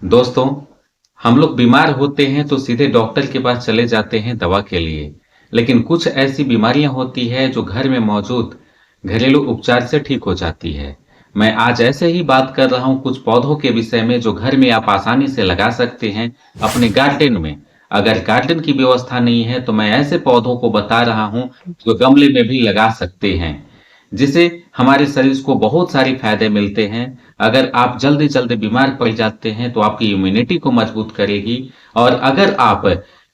दोस्तों, हम लोग बीमार होते हैं तो सीधे डॉक्टर के पास चले जाते हैं दवा के लिए। लेकिन कुछ ऐसी बीमारियां होती है जो घर में मौजूद घरेलू उपचार से ठीक हो जाती है। मैं आज ऐसे ही बात कर रहा हूं कुछ पौधों के विषय में जो घर में आप आसानी से लगा सकते हैं अपने गार्डन में। अगर गार्डन की व्यवस्था नहीं है तो मैं ऐसे पौधों को बता रहा हूं जो गमले में भी लगा सकते हैं, जिससे हमारे शरीर को बहुत सारे फायदे मिलते हैं। अगर आप जल्दी जल्दी बीमार पड़ जाते हैं तो आपकी इम्यूनिटी को मजबूत करेगी, और अगर आप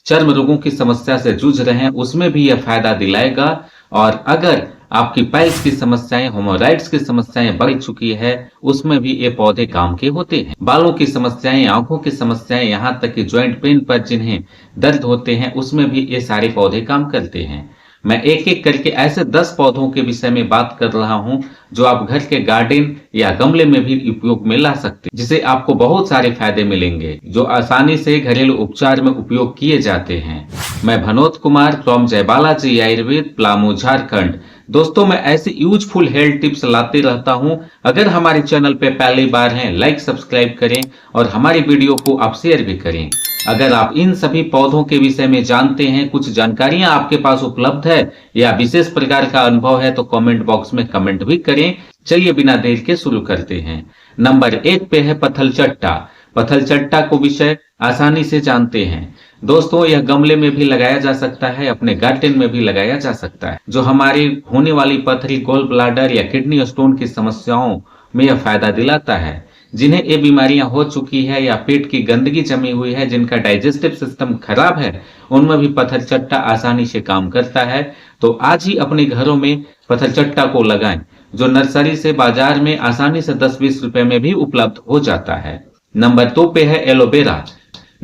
चर्म रोगों की समस्या से जूझ रहे हैं उसमें भी यह फायदा दिलाएगा। और अगर आपकी पाइल्स की समस्याएं, होमोराइड्स की समस्याएं बढ़ चुकी है, उसमें भी ये पौधे काम के होते हैं। बालों की समस्याएं, आंखों की समस्याएं, यहाँ तक कि ज्वाइंट पेन पर जिन्हें दर्द होते हैं उसमें भी ये सारे पौधे काम करते हैं। मैं एक एक करके ऐसे 10 पौधों के विषय में बात कर रहा हूं जो आप घर के गार्डन या गमले में भी उपयोग में ला सकते हैं, जिसे आपको बहुत सारे फायदे मिलेंगे जो आसानी से घरेलू उपचार में उपयोग किए जाते हैं। मैं भनोत कुमार फ्रॉम जयबालाजी आयुर्वेद, पलामू, झारखंड। दोस्तों, मैं ऐसे यूजफुल हेल्थ टिप्स लाते रहता हूं। अगर हमारे चैनल पे पहली बार हैं, लाइक सब्सक्राइब करें और हमारी वीडियो को आप शेयर भी करें। अगर आप इन सभी पौधों के विषय में जानते हैं, कुछ जानकारियां आपके पास उपलब्ध है या विशेष प्रकार का अनुभव है तो कमेंट बॉक्स में कमेंट भी करें। चलिए बिना देर के शुरू करते हैं। नंबर 1 पे है पत्थल चट्टा। पत्थल चट्टा को विषय आसानी से जानते हैं। दोस्तों, यह गमले में भी लगाया जा सकता है, अपने गार्डन में भी लगाया जा सकता है, जो हमारी होने वाली पथरी, गोल ब्लाडर या किडनी स्टोन की समस्याओं में यह फायदा दिलाता है। जिन्हें ये बीमारियां हो चुकी है या पेट की गंदगी जमी हुई है, जिनका डाइजेस्टिव सिस्टम खराब है, उनमें भी पत्थर चट्टा आसानी से काम करता है। तो आज ही अपने घरों में पत्थर चट्टा को लगाएं, जो नर्सरी से बाजार में आसानी से 10-20 रुपए में भी उपलब्ध हो जाता है। नंबर 2 पे है एलोवेरा।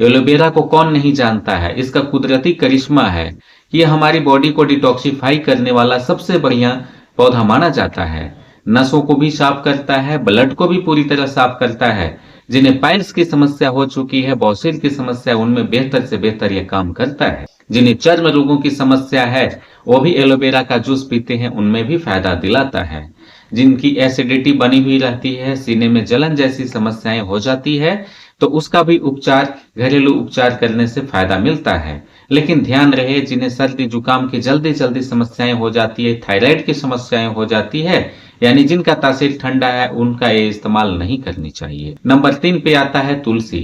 एलोवेरा को कौन नहीं जानता है। इसका कुदरती करिश्मा है कि यह हमारी बॉडी को डिटॉक्सिफाई करने वाला सबसे बढ़िया पौधा माना जाता है। नसों को भी साफ करता है, ब्लड को भी पूरी तरह साफ करता है। जिन्हें पाइल्स की समस्या हो चुकी है, बौसिर की समस्या, उनमें बेहतर से बेहतर यह काम करता है। जिन्हें चर्म रोगों की समस्या है वो भी एलोवेरा का जूस पीते हैं, उनमें भी फायदा दिलाता है। जिनकी एसिडिटी बनी हुई रहती है, सीने में जलन जैसी समस्याएं हो जाती है, तो उसका भी उपचार घरेलू उपचार करने से फायदा मिलता है। लेकिन ध्यान रहे, जिन्हें सर्दी जुकाम की जल्दी जल्दी समस्याएं हो जाती है, थायराइड की समस्याएं हो जाती है, यानी जिनका तासीर ठंडा है, उनका ये इस्तेमाल नहीं करनी चाहिए। नंबर 3 पे आता है तुलसी।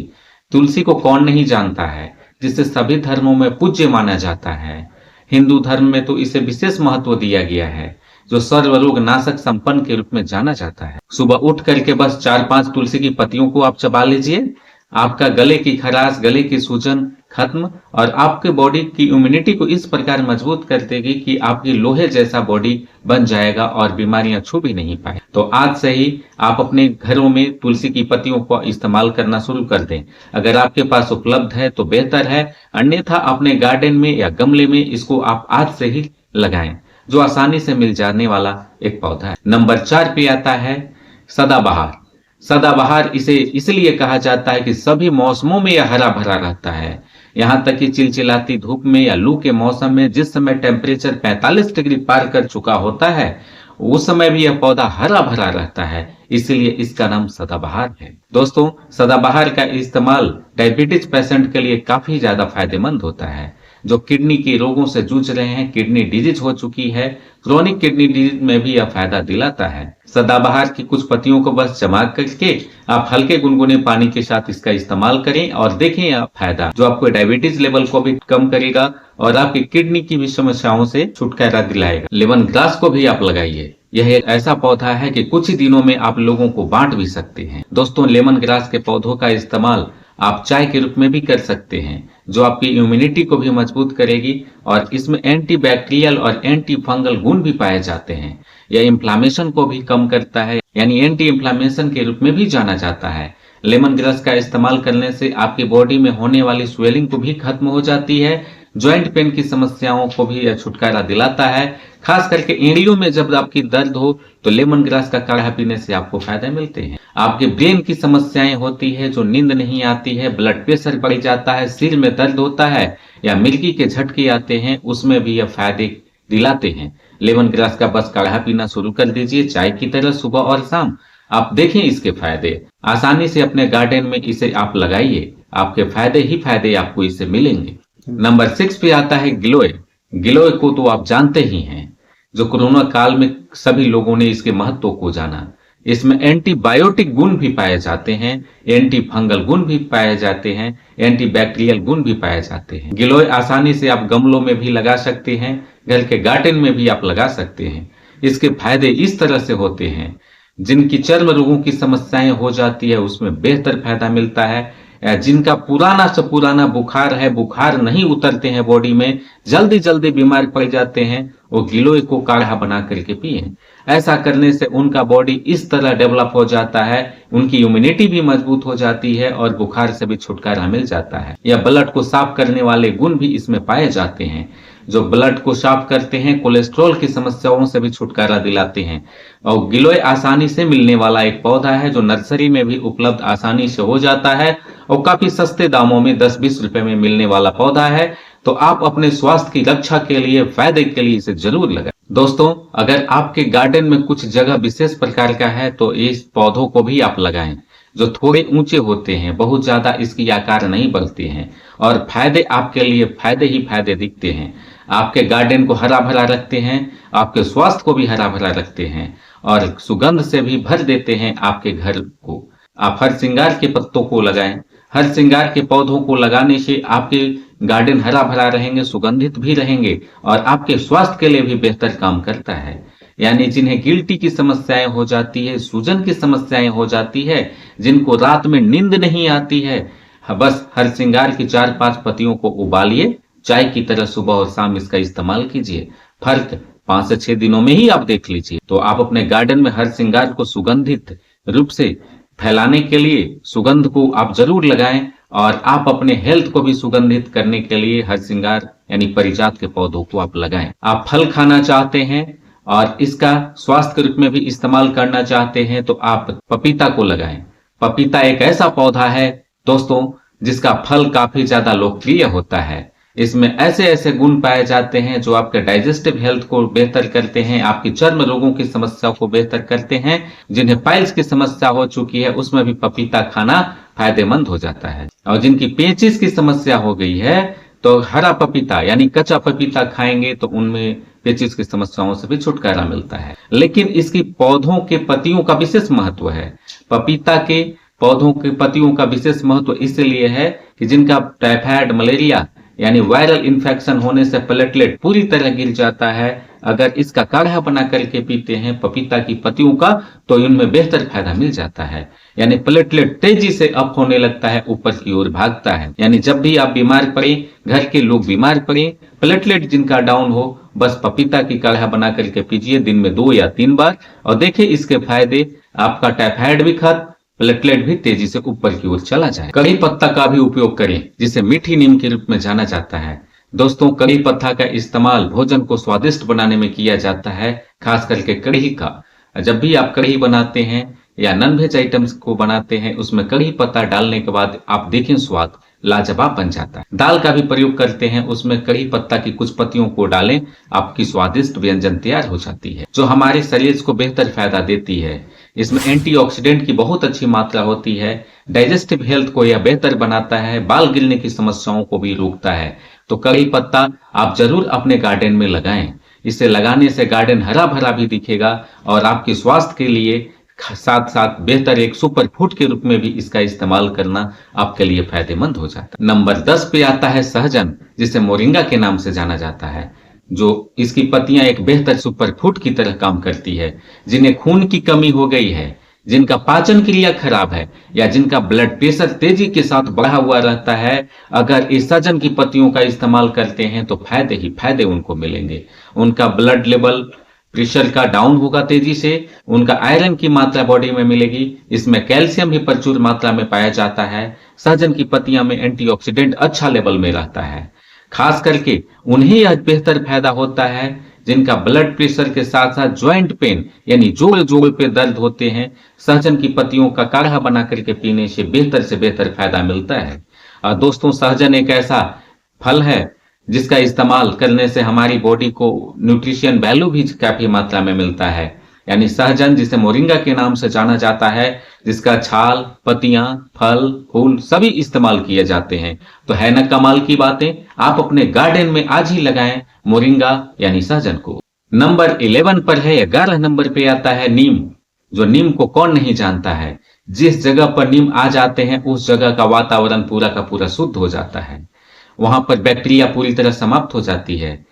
तुलसी को कौन नहीं जानता है, जिसे सभी धर्मों में पूज्य माना जाता है। हिंदू धर्म में तो इसे विशेष महत्व दिया गया है, जो सर्वरोग नाशक संपन्न के रूप में जाना जाता है। सुबह उठ करके बस 4-5 तुलसी की पत्तियों को आप चबा लीजिए, आपका गले की खराश, गले की सूजन खत्म, और आपके बॉडी की इम्यूनिटी को इस प्रकार मजबूत कर देगी कि आपकी लोहे जैसा बॉडी बन जाएगा और बीमारियां छू भी नहीं पाए। तो आज से ही आप अपने घरों में तुलसी की पत्तियों को इस्तेमाल करना शुरू कर दें। अगर आपके पास उपलब्ध है तो बेहतर है, अन्यथा अपने गार्डन में या गमले में इसको आप आज से ही लगाएं, जो आसानी से मिल जाने वाला एक पौधा है। नंबर 4 पे आता है सदाबहार। सदाबहार इसे इसलिए कहा जाता है कि सभी मौसमों में यह हरा भरा रहता है। यहाँ तक कि चिलचिलाती धूप में या लू के मौसम में, जिस समय टेम्परेचर 45 डिग्री पार कर चुका होता है, उस समय भी यह पौधा हरा भरा रहता है, इसलिए इसका नाम सदाबहार है। दोस्तों, सदाबहार का इस्तेमाल डायबिटीज पेशेंट के लिए काफी ज्यादा फायदेमंद होता है। जो किडनी के रोगों से जूझ रहे हैं, किडनी डिजीज हो चुकी है, क्रोनिक किडनी डिजीज में भी यह फायदा दिलाता है। सदाबहार की कुछ पत्तियों को बस जमा करके आप हल्के गुनगुने पानी के साथ इसका इस्तेमाल करें और देखें यह फायदा, जो आपको डायबिटीज लेवल को भी कम करेगा और आपकी किडनी की भी समस्याओं से छुटकारा दिलाएगा। लेमन ग्रास को भी आप लगाइए। यह एक ऐसा पौधा है कि कुछ ही दिनों में आप लोगों को बांट भी सकते हैं। दोस्तों, लेमन ग्रास के पौधों का इस्तेमाल आप चाय के रूप में भी कर सकते हैं, जो आपकी इम्यूनिटी को भी मजबूत करेगी, और इसमें एंटीबैक्टीरियल और एंटी फंगल गुण भी पाए जाते हैं। यह इन्फ्लामेशन को भी कम करता है, यानी एंटी इन्फ्लामेशन के रूप में भी जाना जाता है। लेमन ग्रास का इस्तेमाल करने से आपकी बॉडी में होने वाली स्वेलिंग को भी खत्म हो जाती है, ज्वाइंट पेन की समस्याओं को भी यह छुटकारा दिलाता है। खास करके एड़ियों में जब आपकी दर्द हो तो लेमन ग्रास का काढ़ा पीने से आपको फायदे मिलते हैं। आपके ब्रेन की समस्याएं होती है, जो नींद नहीं आती है, ब्लड प्रेशर बढ़ जाता है, सिर में दर्द होता है या मिर्गी के झटके आते हैं, उसमें भी यह फायदे दिलाते हैं। लेमन ग्रास का बस काढ़ा पीना शुरू कर दीजिए, चाय की तरह सुबह और शाम। आप देखें इसके फायदे, आसानी से अपने गार्डन में इसे आप लगाइए, आपके फायदे ही फायदे आपको इससे मिलेंगे। नंबर 6 पे आता है गिलोय। गिलोय को तो आप जानते ही हैं, जो कोरोना काल में सभी लोगों ने इसके महत्व को जाना। इसमें एंटीबायोटिक गुण भी पाए जाते हैं, एंटी फंगल गुण भी पाए जाते हैं, एंटीबैक्टीरियल गुण भी पाए जाते हैं। गिलोय आसानी से आप गमलों में भी लगा सकते हैं, घर के गार्डन में भी आप लगा सकते हैं। इसके फायदे इस तरह से होते हैं, जिनकी चर्म रोगों की समस्याएं हो जाती है उसमें बेहतर फायदा मिलता है। जिनका पुराना से पुराना बुखार है, बुखार नहीं उतरते हैं बॉडी में, जल्दी जल्दी बीमार पड़ जाते हैं, वो गिलोय को काढ़ा बना करके पिए। ऐसा करने से उनका बॉडी इस तरह डेवलप हो जाता है, उनकी इम्यूनिटी भी मजबूत हो जाती है और बुखार से भी छुटकारा मिल जाता है। या ब्लड को साफ करने वाले गुण भी इसमें पाए जाते हैं, जो ब्लड को साफ करते हैं, कोलेस्ट्रॉल की समस्याओं से भी छुटकारा दिलाते हैं। और गिलोय आसानी से मिलने वाला एक पौधा है, जो नर्सरी में भी उपलब्ध आसानी से हो जाता है और काफी सस्ते दामों में 10-20 रुपए में मिलने वाला पौधा है। तो आप अपने स्वास्थ्य की रक्षा के लिए, फायदे के लिए इसे जरूर लगाएं। दोस्तों, अगर आपके गार्डन में कुछ जगह विशेष प्रकार का है तो इस पौधों को भी आप लगाएं, जो थोड़े ऊंचे होते हैं, बहुत ज्यादा इसकी आकार नहीं बढ़ते हैं और फायदे आपके लिए फायदे ही फायदे दिखते हैं। आपके गार्डन को हरा भरा रखते हैं, आपके स्वास्थ्य को भी हरा भरा रखते हैं और सुगंध से भी भर देते हैं आपके घर को। आप हर श्रृंगार के पत्तों को लगाएं। हर श्रृंगार के पौधों को लगाने से आपके गार्डन हरा भरा रहेंगे, सुगंधित भी रहेंगे और आपके स्वास्थ्य के लिए भी बेहतर काम करता है। यानी जिन्हें गिल्टी की समस्याएं हो जाती है, सूजन की समस्याएं हो जाती है, जिनको रात में नींद नहीं आती है, बस हर श्रृंगार की 4-5 पत्तियों को उबालिए, चाय की तरह सुबह और शाम इसका इस्तेमाल कीजिए। फर्क 5 से 6 दिनों में ही आप देख लीजिए। तो आप अपने गार्डन में हर श्रृंगार को सुगंधित रूप से फैलाने के लिए सुगंध को आप जरूर लगाएं और आप अपने हेल्थ को भी सुगंधित करने के लिए हर श्रृंगार यानी परिजात के पौधों को आप लगाएं। आप फल खाना चाहते हैं और इसका स्वास्थ्य के रूप में भी इस्तेमाल करना चाहते हैं तो आप पपीता को लगाएं। पपीता एक ऐसा पौधा है दोस्तों, जिसका फल काफी ज्यादा लोकप्रिय होता है। इसमें ऐसे ऐसे गुण पाए जाते हैं जो आपके डाइजेस्टिव हेल्थ को बेहतर करते हैं, आपकी चर्म रोगों की समस्या को बेहतर करते हैं। जिन्हें पाइल्स की समस्या हो चुकी है उसमें भी पपीता खाना फायदेमंद हो जाता है। और जिनकी पेचिस की समस्या हो गई है तो हरा पपीता यानी कच्चा पपीता खाएंगे तो उनमें पेचिस की समस्याओं से भी छुटकारा मिलता है। लेकिन इसकी पौधों के पत्तियों का विशेष महत्व है। पपीता के पौधों के पत्तियों का विशेष महत्व इसलिए है कि जिनका टाइफाइड, मलेरिया यानी वायरल इन्फेक्शन होने से प्लेटलेट पूरी तरह गिर जाता है, अगर इसका काढ़ा बना करके पीते हैं पपीता की पत्तियों का तो इनमें बेहतर फायदा मिल जाता है। यानी प्लेटलेट तेजी से अप होने लगता है, ऊपर की ओर भागता है। यानी जब भी आप बीमार पड़े, घर के लोग बीमार पड़े, प्लेटलेट जिनका डाउन हो, बस पपीता की काढ़ा बना करके पीजिए दिन में 2 या 3 बार और देखिए इसके फायदे। आपका टाइफाइड भी खत्म, प्लेटलेट भी तेजी से ऊपर की ओर चला जाए। कड़ी पत्ता का भी उपयोग करें, जिसे मीठी नीम के रूप में जाना जाता है। दोस्तों, कड़ी पत्ता का इस्तेमाल भोजन को स्वादिष्ट बनाने में किया जाता है, खास करके कढ़ी का। जब भी आप कढ़ी बनाते हैं या नॉनवेज आइटम्स को बनाते हैं, उसमें कड़ी पत्ता डालने के बाद आप देखें स्वाद लाजवाब बन जाता है। दाल का भी प्रयोग करते हैं, उसमें कड़ी पत्ता की कुछ पत्तियों को डालें, आपकी स्वादिष्ट व्यंजन तैयार हो जाती है, जो हमारे शरीर को बेहतर फायदा देती है। इसमें एंटीऑक्सीडेंट की बहुत अच्छी मात्रा होती है, डाइजेस्टिव हेल्थ को यह बेहतर बनाता है, बाल गिरने की समस्याओं को भी रोकता है। तो कड़ी पत्ता आप जरूर अपने गार्डन में लगाएं। इसे लगाने से गार्डन हरा भरा भी दिखेगा और आपके स्वास्थ्य के लिए साथ साथ बेहतर एक सुपर फूड के रूप में भी इसका इस्तेमाल करना आपके लिए फायदेमंद हो जाता है। नंबर 10 पे आता है सहजन, जिसे मोरिंगा के नाम से जाना जाता है, जो इसकी पत्तियां एक बेहतर सुपर फूड की तरह काम करती है। जिन्हें खून की कमी हो गई है, जिनका पाचन क्रिया खराब है या जिनका ब्लड प्रेशर तेजी के साथ बढ़ा हुआ रहता है, अगर इस सहजन की पत्तियों का इस्तेमाल करते हैं तो फायदे ही फायदे उनको मिलेंगे। उनका ब्लड लेवल प्रेशर का डाउन होगा तेजी से, उनका आयरन की मात्रा बॉडी में मिलेगी, इसमें कैल्शियम भी प्रचुर मात्रा में पाया जाता है। सहजन की पत्तियां में एंटीऑक्सीडेंट अच्छा लेवल में रहता है। खास करके उन्हें यह बेहतर फायदा होता है जिनका ब्लड प्रेशर के साथ साथ ज्वाइंट पेन यानी जोड़ जोड़ पे दर्द होते हैं। सहजन की पत्तियों का काढ़ा बना करके पीने से बेहतर फायदा मिलता है। और दोस्तों, सहजन एक ऐसा फल है जिसका इस्तेमाल करने से हमारी बॉडी को न्यूट्रिशन वैल्यू भी काफी मात्रा में मिलता है। यानी सहजन, जिसे मोरिंगा के नाम से जाना जाता है, जिसका छाल, पत्तियां, फल, फूल सभी इस्तेमाल किए जाते हैं। तो है ना कमाल की बातें। आप अपने गार्डन में आज ही लगाएं मोरिंगा यानी सहजन को। नंबर 11 पर है, 11 नंबर पे आता है नीम। जो नीम को कौन नहीं जानता है। जिस जगह पर नीम आ जाते हैं उस जगह का वातावरण पूरा का पूरा शुद्ध हो जाता है। वहां पर बैक्टीरिया पूरी तरह समाप्त हो जाती है।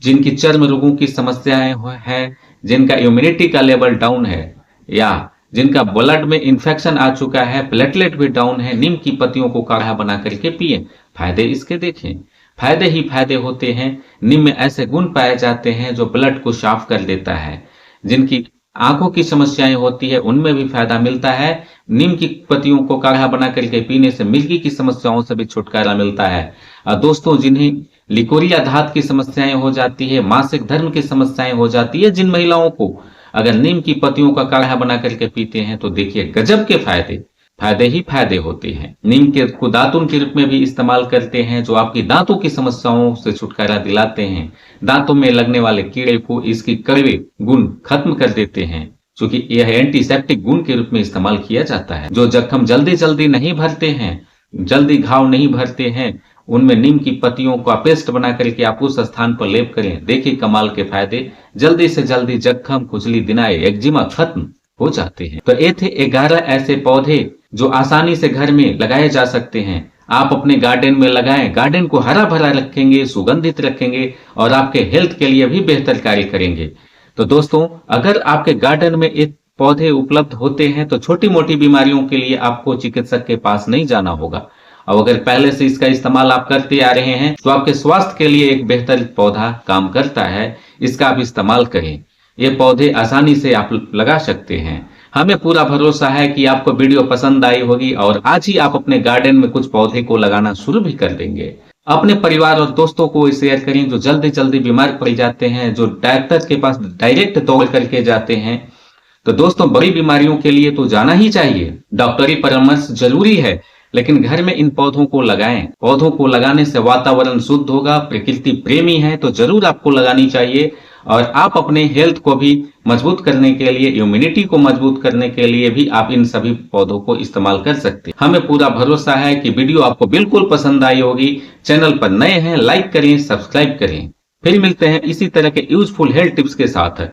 जिनकी चर्म रोगों की समस्याएं है, जिनका इम्यूनिटी का लेवल डाउन है, या जिनका ब्लड में इंफेक्शन आ चुका है, प्लेटलेट भी डाउन है, नीम की पत्तियों को काढ़ा बना करके पिए। फायदे इसके देखें, फायदे ही फायदे होते हैं। नीम में ऐसे गुण पाए जाते हैं जो ब्लड को साफ कर देता है। जिनकी आंखों की समस्याएं होती है उनमें भी फायदा मिलता है। नीम की पत्तियों को काढ़ा बना करके पीने से मिर्गी की समस्याओं से भी छुटकारा मिलता है। दोस्तों, जिन्हें लिकोरिया धात की समस्याएं हो जाती है, मासिक धर्म की समस्याएं हो जाती है, जिन महिलाओं को अगर नीम की पत्तियों का काढ़ा बना करके पीते हैं तो देखिए गजब के फायदे, फायदे ही फायदे होते हैं। नीम के को दातुन के रूप में भी इस्तेमाल करते हैं, जो आपकी दांतों की समस्याओं से छुटकारा दिलाते हैं। दांतों में लगने वाले कीड़े को इसकी कड़वे गुण खत्म कर देते हैं, क्योंकि यह एंटीसेप्टिक गुण के रूप में इस्तेमाल किया जाता है। जो जख्म जल्दी जल्दी नहीं भरते हैं, जल्दी घाव नहीं भरते हैं, उनमें नीम की पत्तियों का पेस्ट बना करके आप उस स्थान पर लेप करें। देखिए कमाल के फायदे, जल्दी से जल्दी जख्म, खुजली, दिनाए, एक्जिमा खत्म हो जाते हैं। तो ये थे 11 ऐसे पौधे जो आसानी से घर में लगाए जा सकते हैं। आप अपने गार्डन में लगाएं, गार्डन को हरा भरा रखेंगे, सुगंधित रखेंगे और आपके हेल्थ के लिए भी बेहतर कार्य करेंगे। तो दोस्तों, अगर आपके गार्डन में एक पौधे उपलब्ध होते हैं तो छोटी मोटी बीमारियों के लिए आपको चिकित्सक के पास नहीं जाना होगा। और अगर पहले से इसका इस्तेमाल आप करते आ रहे हैं तो आपके स्वास्थ्य के लिए एक बेहतर पौधा काम करता है। इसका आप इस्तेमाल करें। ये पौधे आसानी से आप लगा सकते हैं। हमें पूरा भरोसा है कि आपको वीडियो पसंद आई होगी और आज ही आप अपने गार्डन में कुछ पौधे को लगाना शुरू भी कर देंगे। अपने परिवार और दोस्तों को शेयर करें जो जल्दी जल्दी बीमार पड़ जाते हैं, जो डॉक्टर के पास डायरेक्ट दौड़ करके जाते हैं। तो दोस्तों, बड़ी बीमारियों के लिए तो जाना ही चाहिए, डॉक्टरी परामर्श जरूरी है, लेकिन घर में इन पौधों को लगाएं। पौधों को लगाने से वातावरण शुद्ध होगा। प्रकृति प्रेमी है तो जरूर आपको लगानी चाहिए। और आप अपने हेल्थ को भी मजबूत करने के लिए, इम्यूनिटी को मजबूत करने के लिए भी आप इन सभी पौधों को इस्तेमाल कर सकते हैं। हमें पूरा भरोसा है कि वीडियो आपको बिल्कुल पसंद आई होगी। चैनल पर नए हैं, लाइक करें, सब्सक्राइब करें। फिर मिलते हैं इसी तरह के यूजफुल हेल्थ टिप्स के साथ।